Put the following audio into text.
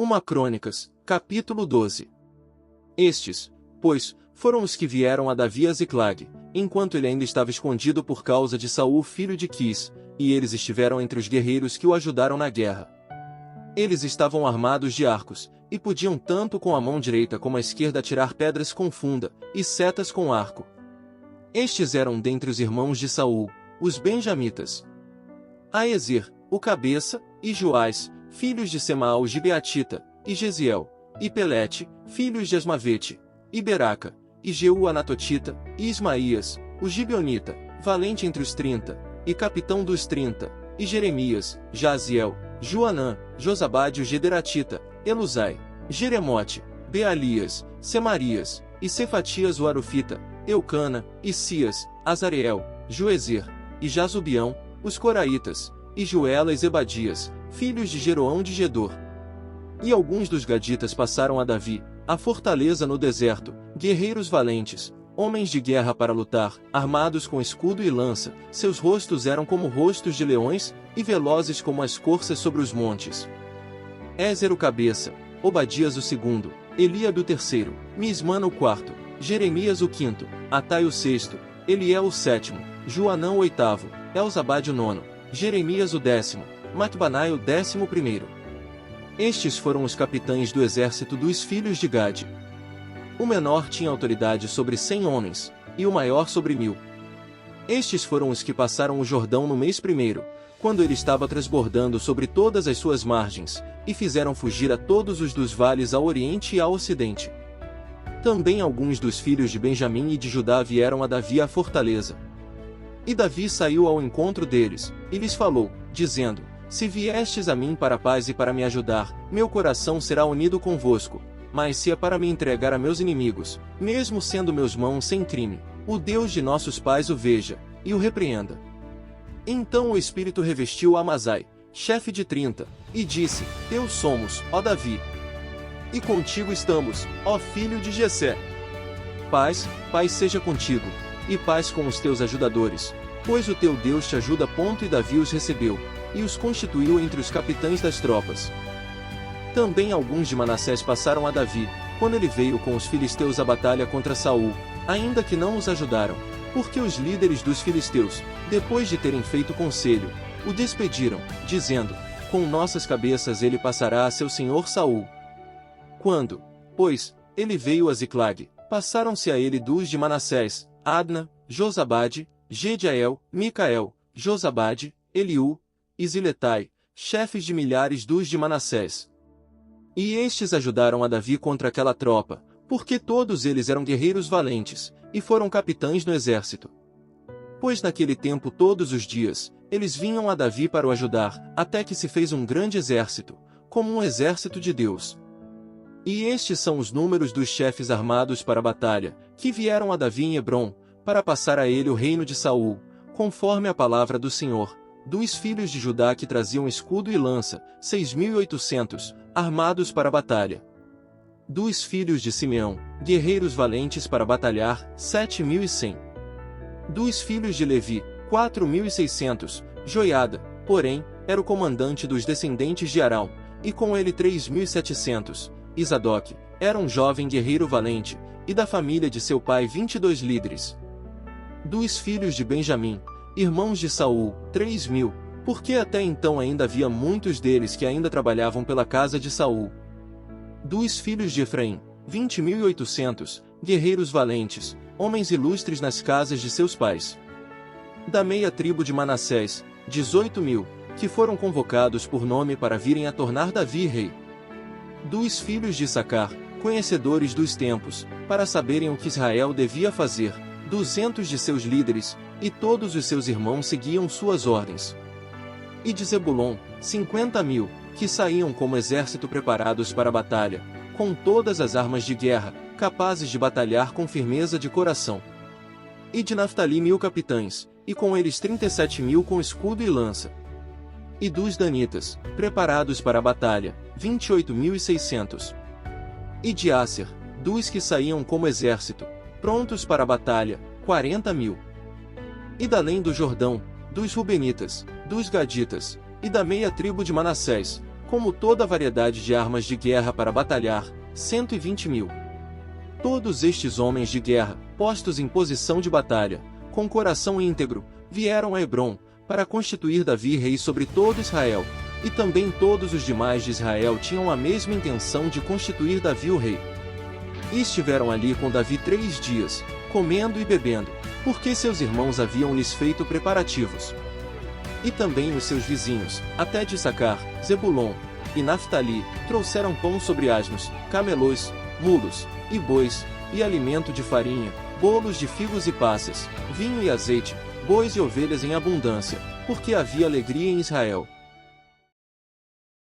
1 Crônicas, capítulo 12. Estes, pois, foram os que vieram a Davi a Ziclag, enquanto ele ainda estava escondido por causa de Saul filho de Quis, e eles estiveram entre os guerreiros que o ajudaram na guerra. Eles estavam armados de arcos, e podiam tanto com a mão direita como a esquerda atirar pedras com funda, e setas com arco. Estes eram dentre os irmãos de Saul, os benjamitas. Aezer, o cabeça, e Joás, filhos de Semaal Gibeatita, e Jeziel, e Pelete, filhos de Asmavete, e Beraca, e Jeú Anatotita, e Ismaías, o Gibeonita, valente entre os 30, e capitão dos 30, e Jeremias, Jaziel, Joanã, Josabade o Gederatita, Elusai, Jeremote, Bealias, Semarias, e Cefatias o Arufita, Eucana, Isias, Azareel, Joezer, e Jazubião, os Coraitas, e Joela e Zebadias, filhos de Jeroão de Gedor. E alguns dos gaditas passaram a Davi, a fortaleza no deserto, guerreiros valentes, homens de guerra para lutar, armados com escudo e lança, seus rostos eram como rostos de leões, e velozes como as corças sobre os montes. Ézer o cabeça, Obadias o segundo, Eliabe o terceiro, Mismana o quarto, Jeremias o quinto, Atai o sexto, Eliel o sétimo, Joanã o oitavo, Elzabade o nono, Jeremias o décimo, Matbanai o 11º. Estes foram os capitães do exército dos filhos de Gade. O menor tinha autoridade sobre 100 homens, e o maior sobre 1000. Estes foram os que passaram o Jordão no mês primeiro, quando ele estava transbordando sobre todas as suas margens, e fizeram fugir a todos os dos vales ao oriente e ao ocidente. Também alguns dos filhos de Benjamim e de Judá vieram a Davi à fortaleza. E Davi saiu ao encontro deles, e lhes falou, dizendo: Se viestes a mim para a paz e para me ajudar, meu coração será unido convosco, mas se é para me entregar a meus inimigos, mesmo sendo meus mãos sem crime, o Deus de nossos pais o veja, e o repreenda. Então o Espírito revestiu Amazai, chefe de 30, e disse: Teus somos, ó Davi. E contigo estamos, ó filho de Jessé. Paz, paz seja contigo, e paz com os teus ajudadores, pois o teu Deus te ajuda. E Davi os recebeu, e os constituiu entre os capitães das tropas. Também alguns de Manassés passaram a Davi, quando ele veio com os filisteus à batalha contra Saul, ainda que não os ajudaram, porque os líderes dos filisteus, depois de terem feito conselho, o despediram, dizendo: Com nossas cabeças ele passará a seu senhor Saul. Quando, pois, ele veio a Ziclag, passaram-se a ele dos de Manassés, Adna, Josabade, Gediael, Micael, Josabade, Eliú, e Ziletai, chefes de milhares dos de Manassés. E estes ajudaram a Davi contra aquela tropa, porque todos eles eram guerreiros valentes, e foram capitães no exército. Pois naquele tempo todos os dias, eles vinham a Davi para o ajudar, até que se fez um grande exército, como um exército de Deus. E estes são os números dos chefes armados para a batalha, que vieram a Davi em Hebrom, para passar a ele o reino de Saul, conforme a palavra do Senhor, dos filhos de Judá que traziam escudo e lança, 6.800, armados para a batalha. Dos filhos de Simeão, guerreiros valentes para batalhar, 7.100. Dos filhos de Levi, 4.600, Joiada, porém, era o comandante dos descendentes de Arão, e com ele 3.700. Isadoc, era um jovem guerreiro valente, e da família de seu pai 22 líderes. Dos filhos de Benjamim, irmãos de Saul, 3.000, porque até então ainda havia muitos deles que ainda trabalhavam pela casa de Saul. Dos filhos de Efraim, 20.800, guerreiros valentes, homens ilustres nas casas de seus pais. Da meia tribo de Manassés, 18.000, que foram convocados por nome para virem a tornar Davi rei. Dos filhos de Issacar, conhecedores dos tempos, para saberem o que Israel devia fazer, 200 de seus líderes, e todos os seus irmãos seguiam suas ordens. E de Zebulon, 50.000, que saíam como exército preparados para a batalha, com todas as armas de guerra, capazes de batalhar com firmeza de coração. E de Naftali 1.000 capitães, e com eles 37.000 com escudo e lança. E dos danitas, preparados para a batalha, 28.600. E de Asser, dos que saíam como exército, prontos para a batalha, 40.000. E da além do Jordão, dos Rubenitas, dos Gaditas, e da meia tribo de Manassés, como toda a variedade de armas de guerra para batalhar, 120.000. Todos estes homens de guerra, postos em posição de batalha, com coração íntegro, vieram a Hebrom, para constituir Davi rei sobre todo Israel, e também todos os demais de Israel tinham a mesma intenção de constituir Davi o rei. E estiveram ali com Davi 3 dias, comendo e bebendo, porque seus irmãos haviam lhes feito preparativos. E também os seus vizinhos, até de Issacar, Zebulon e Naftali, trouxeram pão sobre asnos, camelôs, mulos e bois, e alimento de farinha, bolos de figos e passas, vinho e azeite, bois e ovelhas em abundância, porque havia alegria em Israel.